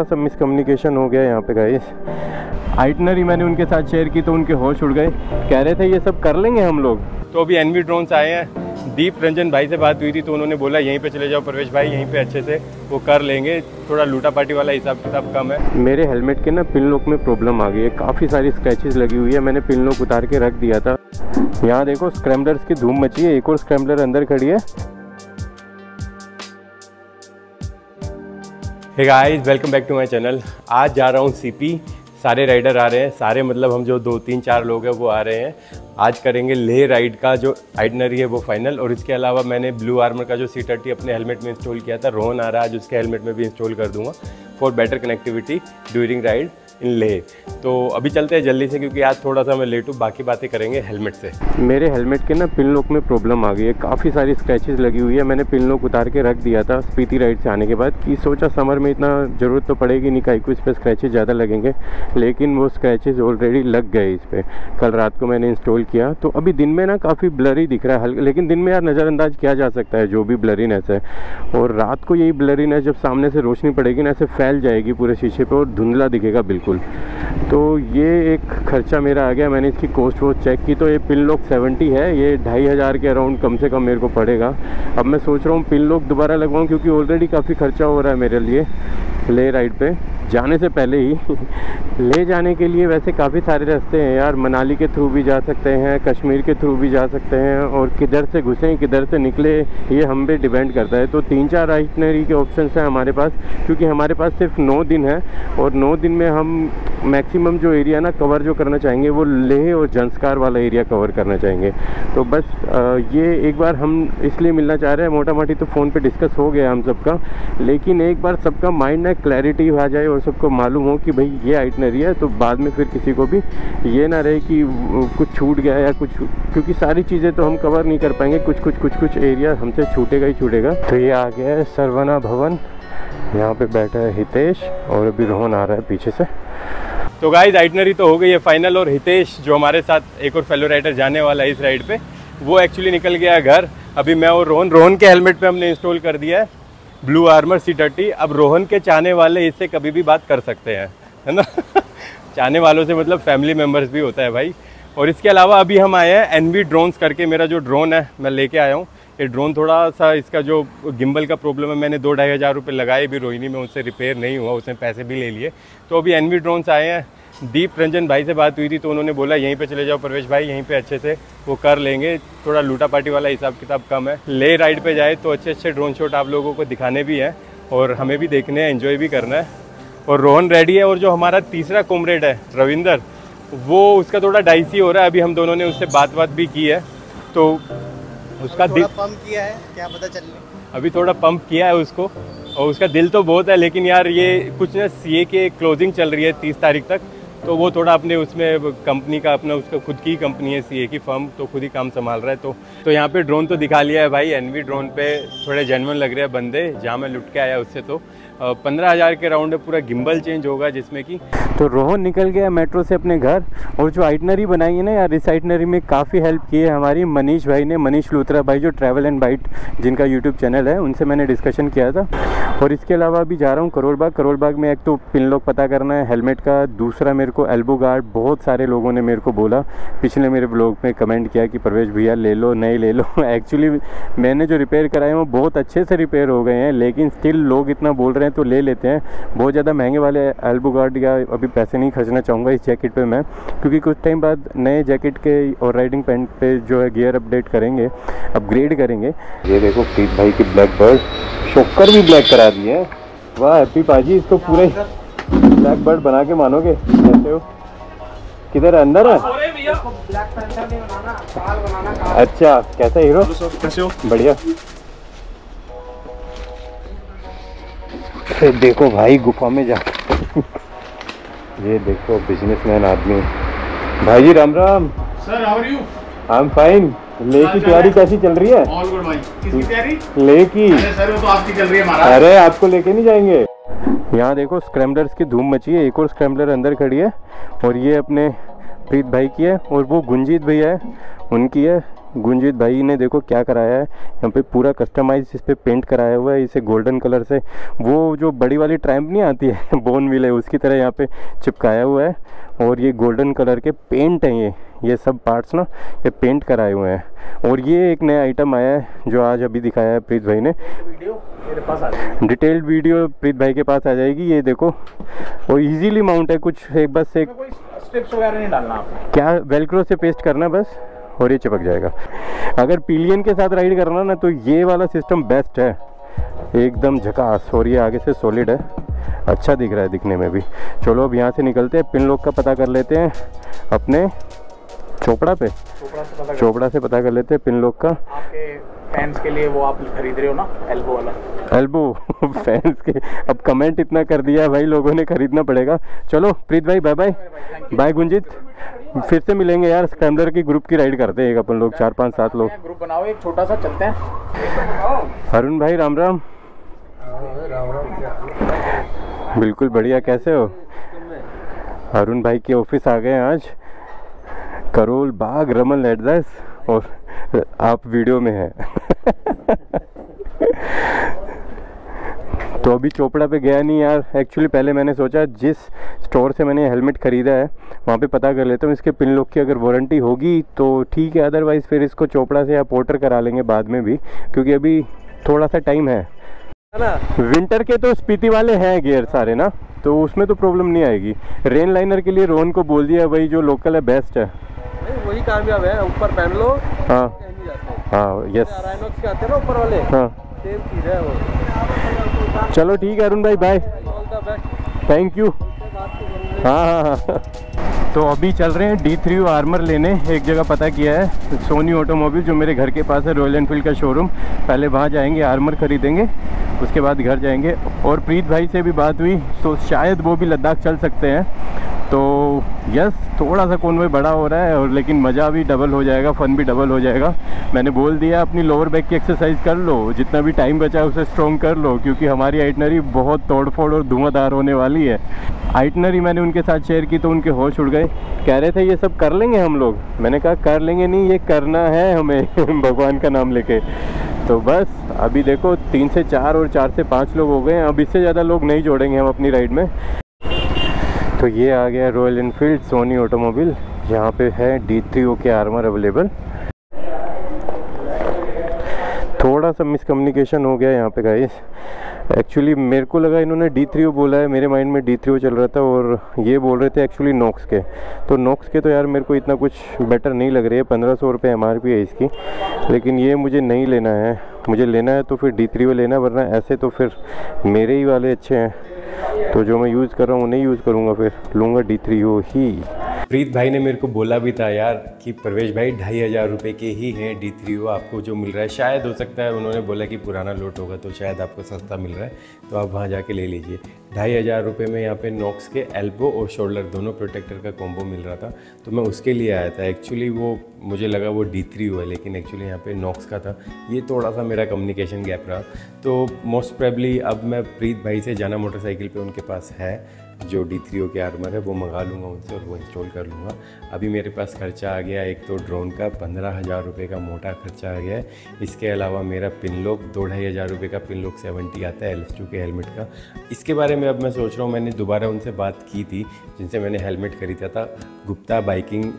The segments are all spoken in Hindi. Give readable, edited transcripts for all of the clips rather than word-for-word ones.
थोड़ा सा मिसकम्युनिकेशन हो गया यहाँ पे गाइस। आइटनरी मैंने उनके साथ शेयर की तो उनके होश उड़ गए, कह रहे थे ये सब कर लेंगे हम लोग। तो अभी एनवी ड्रोन्स आए हैं, दीप रंजन भाई से बात हुई थी तो उन्होंने बोला यहीं पे चले जाओ प्रवेश भाई, यहीं पे अच्छे से वो कर लेंगे, थोड़ा लूटा पार्टी वाला हिसाब किताब कम है। मेरे हेलमेट के ना पिन लॉक में प्रॉब्लम आ गई है, काफ़ी सारी स्क्रैचेस लगी हुई है, मैंने पिन लॉक उतार के रख दिया था। यहाँ देखो स्क्रैम्बलर्स की धूम मची है, एक और स्क्रैम्बलर अंदर खड़ी है। Hey guys, welcome back to my channel. आज जा रहा हूँ सीपी, सारे राइडर आ रहे हैं, सारे मतलब हम जो 2-3-4 लोग हैं वो आ रहे हैं। आज करेंगे लेह राइड का जो आइटनरी है वो फाइनल। और इसके अलावा मैंने ब्लू आर्मर का जो C30 अपने हेलमेट में इंस्टॉल किया था, रोहन आ रहा है आज उसके हेलमेट में भी इंस्टॉल कर दूंगा for better connectivity during ride in Leh. तो अभी चलते हैं जल्दी से क्योंकि आज थोड़ा सा मैं लेट हूँ, बाकी बातें करेंगे हेलमेट से। मेरे हेलमेट के ना पिन लॉक में प्रॉब्लम आ गई है, काफ़ी सारी स्क्रैचेस लगी हुई है, मैंने पिन लॉक उतार के रख दिया था स्पीति राइड से आने के बाद कि सोचा समर में इतना ज़रूरत तो पड़ेगी नहीं, काई कुछ पे स्क्रैचेस ज़्यादा लगेंगे, लेकिन वो स्क्रैचेस ऑलरेडी लग गए इस पर। कल रात को मैंने इंस्टॉल किया तो अभी दिन में ना काफ़ी ब्लरी दिख रहा है, लेकिन दिन में यार नज़रअंदाज किया जा सकता है जो भी ब्लरीनेस है। और रात को यही ब्लरीनेस जब सामने से रोशनी पड़ेगी ना, ऐसे फैल जाएगी पूरे शीशे पे और धुंधला दिखेगा बिल्कुल। तो ये एक खर्चा मेरा आ गया। मैंने इसकी कॉस्ट वो चेक की तो ये पिन लॉक 70 है, ये 2500 के अराउंड कम से कम मेरे को पड़ेगा। अब मैं सोच रहा हूँ पिन लॉक दोबारा लगवाऊँ क्योंकि ऑलरेडी काफ़ी खर्चा हो रहा है मेरे लिए लेह राइड पे जाने से पहले ही। ले जाने के लिए वैसे काफ़ी सारे रास्ते हैं यार, मनाली के थ्रू भी जा सकते हैं, कश्मीर के थ्रू भी जा सकते हैं, और किधर से घुसें किधर से निकले ये हम पे डिपेंड करता है। तो 3-4 आइटनरी के ऑप्शंस हैं हमारे पास, क्योंकि हमारे पास सिर्फ 9 दिन है और 9 दिन में हम मैक्सिमम जो एरिया ना कवर जो करना चाहेंगे वो लेह और जंस्कार वाला एरिया कवर करना चाहेंगे। तो बस ये एक बार हम इसलिए मिलना चाह रहे हैं। मोटा मोटी तो फ़ोन पे डिस्कस हो गया हम सबका, लेकिन एक बार सबका माइंड में क्लैरिटी आ जाए और सबको मालूम हो कि भाई ये आइटनरी है, तो बाद में फिर किसी को भी ये ना रहे कि कुछ छूट गया या कुछ, क्योंकि सारी चीज़ें तो हम कवर नहीं कर पाएंगे, कुछ एरिया हमसे छूटेगा ही छूटेगा। तो ये आ गया है सरवना भवन, यहाँ पे बैठा है हितेश और अभी रोहन आ रहा है पीछे से। तो गाइस आइटनरी तो हो गई है फाइनल, और हितेश जो हमारे साथ एक और फेलो राइडर जाने वाला है इस राइड पे, वो एक्चुअली निकल गया है घर। अभी मैं और रोहन के हेलमेट पे हमने इंस्टॉल कर दिया है ब्लू आर्मर C30। अब रोहन के चाहने वाले इससे कभी भी बात कर सकते हैं, है ना। चाहने वालों से मतलब फैमिली मेम्बर्स भी होता है भाई। और इसके अलावा अभी हम आए हैं एनवी ड्रोन्स करके, मेरा जो ड्रोन है मैं लेके आया हूँ। ये ड्रोन थोड़ा सा इसका जो गिम्बल का प्रॉब्लम है, मैंने 2-2.5 हज़ार रुपये लगाए भी रोहिणी में, उससे रिपेयर नहीं हुआ, उसने पैसे भी ले लिए। तो अभी एनवी ड्रोन्स आए हैं, दीप रंजन भाई से बात हुई थी तो उन्होंने बोला यहीं पे चले जाओ प्रवेश भाई, यहीं पे अच्छे से वो कर लेंगे, थोड़ा लूटा पार्टी वाला हिसाब किताब कम है। ले राइड पे जाए तो अच्छे ड्रोन शॉट आप लोगों को दिखाने भी हैं और हमें भी देखने हैं, एंजॉय भी करना है। और रोहन रेडी है, और जो हमारा तीसरा कॉमरेड है रविंदर, वो उसका थोड़ा डाइसी हो रहा है। अभी हम दोनों ने उससे बात भी की है, तो उसका दिल पंप किया है, क्या पता चलने, अभी थोड़ा पंप किया है उसको, और उसका दिल तो बहुत है। लेकिन यार ये कुछ ना CA के क्लोजिंग चल रही है 30 तारीख तक, तो वो थोड़ा अपने उसमें कंपनी का अपना उसका खुद की कंपनी है CA की फर्म, तो खुद ही काम संभाल रहा है। तो यहाँ पे ड्रोन तो दिखा लिया है भाई, एनवी ड्रोन पे थोड़े जेन्युइन लग रहे हैं बंदे, जहाँ मैं लुट के आया उससे तो 15,000 के राउंड पूरा गिम्बल चेंज होगा जिसमें कि। तो रोहन निकल गया मेट्रो से अपने घर, और जो आइटनरी बनाई है ना यार, इस आइटनरी में काफ़ी हेल्प की है हमारी मनीष भाई ने, मनीष लूथरा भाई जो ट्रैवल एंड बाइट जिनका यूट्यूब चैनल है, उनसे मैंने डिस्कशन किया था। और इसके अलावा अभी जा रहा हूँ करोल बाग में। एक तो पिन लॉक पता करना है हेलमेट का, दूसरा मेरे को एल्बो गार्ड, बहुत सारे लोगों ने मेरे को बोला, पिछले मेरे ब्लॉग में कमेंट किया कि प्रवेश भैया ले लो नहीं ले लो। एक्चुअली मैंने जो रिपेयर कराए वो बहुत अच्छे से रिपेयर हो गए हैं, लेकिन स्टिल लोग इतना बोल रहे हैं तो ले लेते हैं। बहुत ज़्यादा महंगे वाले एल्बो गार्ड या अभी पैसे नहीं खर्चना चाहूँगा इस जैकेट पे मैं, क्योंकि कुछ टाइम बाद नए जैकेट के और राइडिंग पैंट पे जो है गियर अपडेट करेंगे, अपग्रेड करेंगे। ये देखो प्रीत भाई की ब्लैक बर्ड, शॉकर भी ब्लैक करा दिए हैं। वाह हैप्पी पाजी, इसको पूरे ब्लैक बर्ड बना के मानोगे कैसे हो? किधर है, अंदर है? अच्छा, कैसा हीरो, कैसे हो? बढ़िया। देखो भाई गुफा में जा ये देखो बिजनेसमैन आदमी। भाई जी Ram Ram. Sir how are you? I am fine. ले की तैयारी कैसी चल रही है? ऑल गुड भाई। किसकी तैयारी? ले की। अरे सर वो तो आपकी चल रही है महाराज। अरे आपको लेके नहीं जाएंगे। यहाँ देखो स्क्रैम्बलर्स की धूम मची है, एक और स्क्रैम्बलर अंदर खड़ी है, और ये अपने प्रीत भाई की है, और वो गुंजीत भैया है उनकी है। गुंजित भाई ने देखो क्या कराया है यहाँ पे, पूरा कस्टमाइज इस पे पेंट कराया हुआ है इसे गोल्डन कलर से। वो जो बड़ी वाली ट्रैम्प नहीं आती है बोन व्हील है उसकी तरह यहाँ पे चिपकाया हुआ है, और ये गोल्डन कलर के पेंट हैं ये सब पार्ट्स ना ये पेंट कराए हुए हैं। और ये एक नया आइटम आया है जो आज अभी दिखाया है प्रीत भाई ने, वीडियो मेरे पास आ जाएगी, डिटेल्ड वीडियो प्रीत भाई के पास आ जाएगी। ये देखो और इजीली माउंट है, कुछ एक बस एक कोई स्ट्रिप्स वगैरह नहीं डालना आपको, क्या वेलक्रो से पेस्ट करना बस और ये चिपक जाएगा। अगर पिलियन के साथ राइड करना ना तो ये वाला सिस्टम बेस्ट है, एकदम झकास। और ये आगे से सॉलिड है, अच्छा दिख रहा है दिखने में भी। चलो अब यहाँ से निकलते हैं, पिन लॉक का पता कर लेते हैं अपने चोपड़ा से पता कर लेते हैं पिन लॉक का। आपके फैंस के लिए वो आप खरीद रहे हो ना एल्बो वाला, एल्बो फैंस के अब कमेंट इतना कर दिया भाई लोगों ने, खरीदना पड़ेगा। चलो प्रीत भाई बाय बाय, बाय गुंजित, फिर से मिलेंगे यार। स्क्रैम्बलर की ग्रुप की राइड करते हैं एक अपन लोग, 4 5 7 लोग ग्रुप बनाओ एक छोटा सा, चलते हैं। अरुण भाई राम राम। बिल्कुल बढ़िया, कैसे हो? अरुण भाई के ऑफिस आ गए आज, करोल बाग रमन एड्रेस, और आप वीडियो में हैं तो अभी चोपड़ा पे गया नहीं यार, एक्चुअली पहले मैंने सोचा जिस स्टोर से मैंने हेलमेट ख़रीदा है वहाँ पे पता कर लेता हूँ इसके पिन लॉक की अगर वारंटी होगी तो ठीक है, अदरवाइज़ फिर इसको चोपड़ा से या पोर्टर करा लेंगे बाद में भी, क्योंकि अभी थोड़ा सा टाइम है ना। विंटर के तो स्पीति वाले हैं गियर सारे ना, तो उसमें तो प्रॉब्लम नहीं आएगी। रेन लाइनर के लिए रोहन को बोल दिया भाई जो लोकल है बेस्ट है, वही कामयाब है, ऊपर पहन लो। हाँ हाँ यस, राइनॉक्स के आते हैं ना ऊपर वाले, हाँ सेम चीज़ है वो। चलो ठीक है अरुण भाई bye, all the best, thank you. हाँ हाँ हाँ तो अभी चल रहे हैं D3 आर्मर लेने, एक जगह पता किया है सोनी ऑटोमोबाइल जो मेरे घर के पास है, रॉयल एनफील्ड का शोरूम। पहले वहाँ जाएंगे आर्मर खरीदेंगे, उसके बाद घर जाएंगे। और प्रीत भाई से भी बात हुई तो शायद वो भी लद्दाख चल सकते हैं, तो यस थोड़ा सा कॉन्वॉय बड़ा हो रहा है और लेकिन मज़ा भी डबल हो जाएगा, फ़न भी डबल हो जाएगा। मैंने बोल दिया अपनी लोअर बैक की एक्सरसाइज कर लो, जितना भी टाइम बचा है उसे स्ट्रॉन्ग कर लो, क्योंकि हमारी आइटनरी बहुत तोड़फोड़ और धुआंधार होने वाली है। आइटनरी मैंने उनके साथ शेयर की तो उनके होश उड़ गए, कह रहे थे ये सब कर लेंगे हम लोग। मैंने कहा कर लेंगे नहीं, ये करना है हमें भगवान का नाम लेके। तो बस अभी देखो 3 से 4 और 4 से 5 लोग हो गए हैं, अब इससे ज़्यादा लोग नहीं जोड़ेंगे हम अपनी राइड में। तो ये आ गया रॉयल एनफील्ड सोनी ऑटोमोबाइल, यहाँ पे है D3 के आर्मर अवेलेबल। थोड़ा सा मिसकम्युनिकेशन हो गया यहाँ पे गाइस, एक्चुअली मेरे को लगा इन्होंने D3 बोला है, मेरे माइंड में D3 चल रहा था और ये बोल रहे थे एक्चुअली नॉक्स के। तो नॉक्स के तो यार मेरे को इतना कुछ बेटर नहीं लग रही है, 1500 रुपये MRP है इसकी, लेकिन ये मुझे नहीं लेना है। मुझे लेना है तो फिर D3 लेना, वरना ऐसे तो फिर मेरे ही वाले अच्छे हैं, तो जो मैं यूज़ कर रहा हूँ उन्हें यूज़ करूँगा, फिर लूँगा D3 ही। प्रीत भाई ने मेरे को बोला भी था यार कि प्रवेश भाई 2500 रुपये के ही हैं D3 आपको जो मिल रहा है, शायद हो सकता है उन्होंने बोला कि पुराना लोट होगा तो शायद आपको सस्ता मिल रहा है, तो आप वहाँ जाके ले लीजिए। 2500 रुपये में यहाँ पे नॉक्स के एल्बो और शोल्डर दोनों प्रोटेक्टर का कॉम्बो मिल रहा था, तो मैं उसके लिए आया था। एक्चुअली वो मुझे लगा वो D3 है, लेकिन एक्चुअली यहाँ पे नॉक्स का था। ये थोड़ा सा मेरा कम्युनिकेशन गैप रहा, तो मोस्ट प्रोबेबली अब मैं प्रीत भाई से जाना मोटरसाइकिल पे उनके पास है जो D3 के आर्मर है वो मंगा लूँगा उनसे और वो इंस्टॉल कर लूँगा। अभी मेरे पास खर्चा आ गया, एक तो ड्रोन का 15,000 रुपये का मोटा खर्चा आ गया है, इसके अलावा मेरा पिन लॉक 2-2,500 रुपये का पिन लॉक 70 आता है LS2 के हेलमेट का। इसके बारे में अब मैं सोच रहा हूँ, मैंने दोबारा उनसे बात की थी जिनसे मैंने हेलमेट ख़रीदा था, गुप्ता बाइकिंग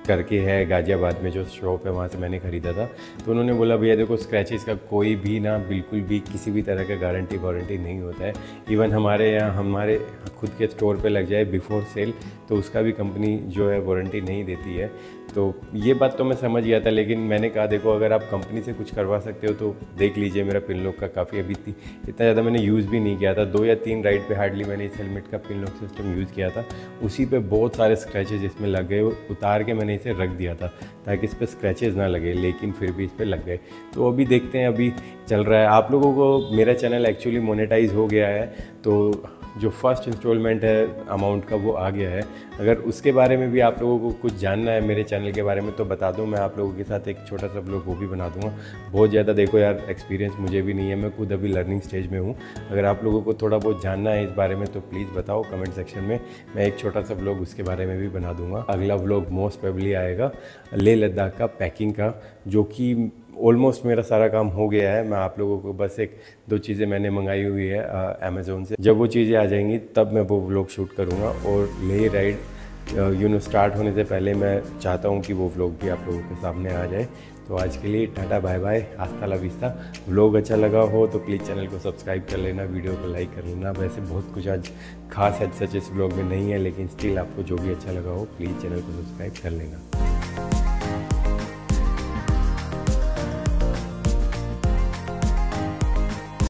करके है गाज़ियाबाद में जो शॉप है, वहाँ से मैंने ख़रीदा था। तो उन्होंने बोला भैया देखो स्क्रैचेस का कोई भी ना बिल्कुल भी किसी भी तरह का गारंटी वारंटी नहीं होता है। इवन हमारे यहाँ हमारे खुद के स्टोर पे लग जाए बिफोर सेल तो उसका भी कंपनी जो है वारंटी नहीं देती है। तो ये बात तो मैं समझ गया था, लेकिन मैंने कहा देखो अगर आप कंपनी से कुछ करवा सकते हो तो देख लीजिए। मेरा पिन लॉक का काफ़ी अभी इतना ज़्यादा मैंने यूज़ भी नहीं किया था, 2 या 3 राइड पे हार्डली मैंने इस हेलमेट का पिन लॉक सिस्टम यूज़ किया था, उसी पे बहुत सारे स्क्रैचेज इसमें लग गए। उतार के मैंने इसे रख दिया था ताकि इस पर स्क्रैचेज ना लगे, लेकिन फिर भी इस पर लग गए। तो अभी देखते हैं, अभी चल रहा है। आप लोगों को मेरा चैनल एक्चुअली मोनेटाइज हो गया है, तो जो फर्स्ट इंस्टॉलमेंट है अमाउंट का वो आ गया है। अगर उसके बारे में भी आप लोगों को कुछ जानना है मेरे चैनल के बारे में तो बता दो, मैं आप लोगों के साथ एक छोटा सा ब्लॉग वो भी बना दूंगा। बहुत ज़्यादा देखो यार एक्सपीरियंस मुझे भी नहीं है, मैं खुद अभी लर्निंग स्टेज में हूँ। अगर आप लोगों को थोड़ा बहुत जानना है इस बारे में तो प्लीज़ बताओ कमेंट सेक्शन में, मैं एक छोटा सा ब्लॉग उसके बारे में भी बना दूँगा। अगला ब्लॉग मोस्ट प्रोबेबली आएगा लेह लद्दाख का पैकिंग का, जो कि ऑलमोस्ट मेरा सारा काम हो गया है। मैं आप लोगों को बस एक दो चीज़ें मैंने मंगाई हुई है अमेज़ोन से। जब वो चीज़ें आ जाएंगी तब मैं वो व्लॉग शूट करूँगा। और लेह राइड स्टार्ट होने से पहले मैं चाहता हूँ कि वो व्लॉग भी आप लोगों के सामने आ जाए। तो आज के लिए टाटा बाय बाय, आस्ता ला विस्ता। व्लॉग अच्छा लगा हो तो प्लीज़ चैनल को सब्सक्राइब कर लेना, वीडियो को लाइक कर लेना। वैसे बहुत कुछ आज खास सच इस व्लॉग में नहीं है, लेकिन स्टिल आपको जो भी अच्छा लगा हो प्लीज़ चैनल को सब्सक्राइब कर लेना।